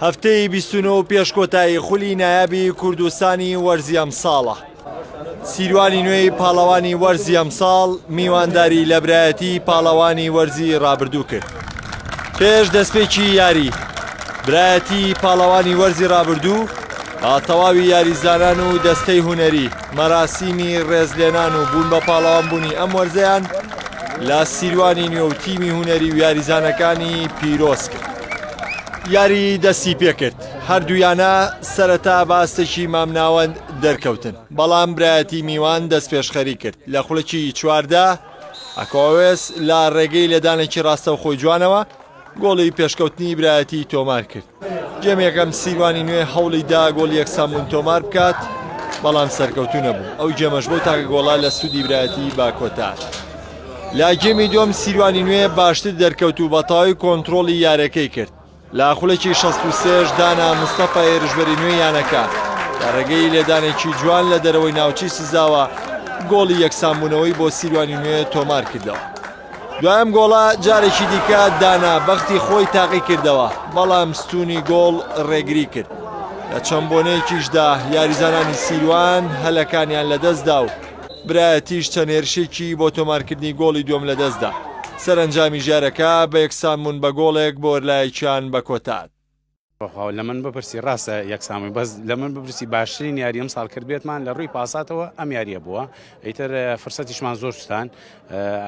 هەفتەی 29 پێش کۆتایی خولی نایابی کوردستانی وەرزی ئەم ساڵە. سیروانی نوێی پاڵەوانی وەرزی ئەم ساڵ میوانداری لە برایەتی پاڵەوانی وەرزی ڕابردوو کرد. پێش دەستپێکی یاری برایەتی پاڵەوانی وەرزی ڕابردوو با تەواوی یاریزانان و دەستەی هونەری مەراسیمی ڕێزلێنان و بوون بە پاڵەوانبوونی ئەم وەرزەیان لە سیروانی نوێ و تیمی هونەری و یاریزانەکانی پیرۆز کرد. یاری دەستی پێکرد. هەردوویانە سەرەتا باستێکی مامناوەند دەرکەوتن، بەڵام برایەتی میوان دەست پێشخەری کرد. لە خوڵەکی چواردە ئەکۆوێس لە ڕێگەی لێدانێکی ڕاستە و خۆی جوانەوە گۆڵی پێشکەوتنی برایەتی تۆمار کرد. جێمێکەم سیروانی نوێ هەوڵیدا گۆڵ یەکسانبوون تۆمار بکات، بەڵام سەرکەوتوو نەبوو. ئەو جێمەش بۆ تاکە گۆڵا لە سوودی برایەتی باکۆتار. لە گێمی دووەم سیروانی نوێ باشتر دەرکەوت و بەتەواوی کۆنتڕۆڵی یارەکەی کرد. لە خوڵێکی 63 دانا مستەفای ڕژبەری نوێ یانەکە لە ڕێگەی لێدانێکی جوان لە دەرەوەی ناوچی سزاوە گۆڵی یەکسانبوونەوەی بۆ سیروانی نوێ تۆمار کردەوە. دوایەم گۆڵە جارێکی دیکە دانا بەختی خۆی تاقی کردەوە، بەڵام ستونی گۆڵ ڕێگری کرد. لە چەمبۆنەیەکیشدا یاریزانانی سیروان هەلەکانیان لەدەستدا و برایەتیش چەند هێرشێکی بۆ تۆمارکردنی گۆڵی دووەم لەدەستدا. سەرنجامی ژارەکە بە یەکسانبوون بە گۆڵێک بۆ لایەکیان بە کۆتات. لە من بپرسی ڕاستە یەکسامی بەس لە من بپرسی باشترین یاری ئەم ساڵ کردبێتمان لە ڕووی پاساتەوە ئەم یاریە بووە. ئیتر فرسەتیشمان زۆر شتان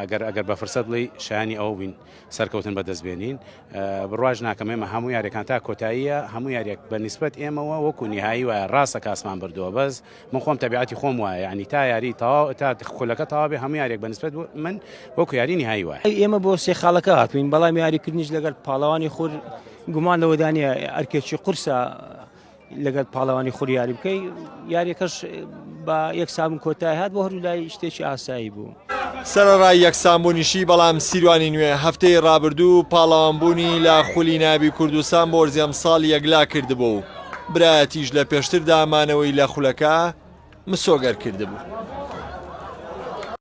ئەگەر بە فرسەت بڵێ شایانی ئەو بین سەرکەوتن بەدەستبێنین. بڕواژ ناکەم ئێمە هەموو یاریەکان تا کۆتاییە هەموو یاریەک بە نیسبەت ئێمەوە وەکو نهایی وایە ڕاستە کاسمان بردووە، بەس من خۆم تەبیعەتی خۆم وایە، یعنی تا یاری تەواو تا خولەکە تەواو بێ هەموو یاریەک بە نیسبەت من وەکو یاری نهایی وایە. ئێمە بۆ سێ خاڵەکە هاتوین، بەڵام یاریکردنیش لەگەڵ پاڵەوانی خۆر گومان لەوەدانە ئەرکێکی قورسە لەگەڵ پاڵەوانی خوری یاری بکەی. یاریەکەش بە یەکسانبوون کۆتایی هات بۆ هەروولای شتێکی ئاسایی بوو. سەرەڕای یەکسانبوونیشی بەڵام سیروانی نوێ هەفتەی ڕابردوو پاڵەوانبوونی لە خولی نایابی کوردستان بۆ وەرزی ئەم ساڵ یەکلا کردبوو و برایەتیش لە پێشتردا مانەوەی لە خولەکە مسۆگەر کردبوو.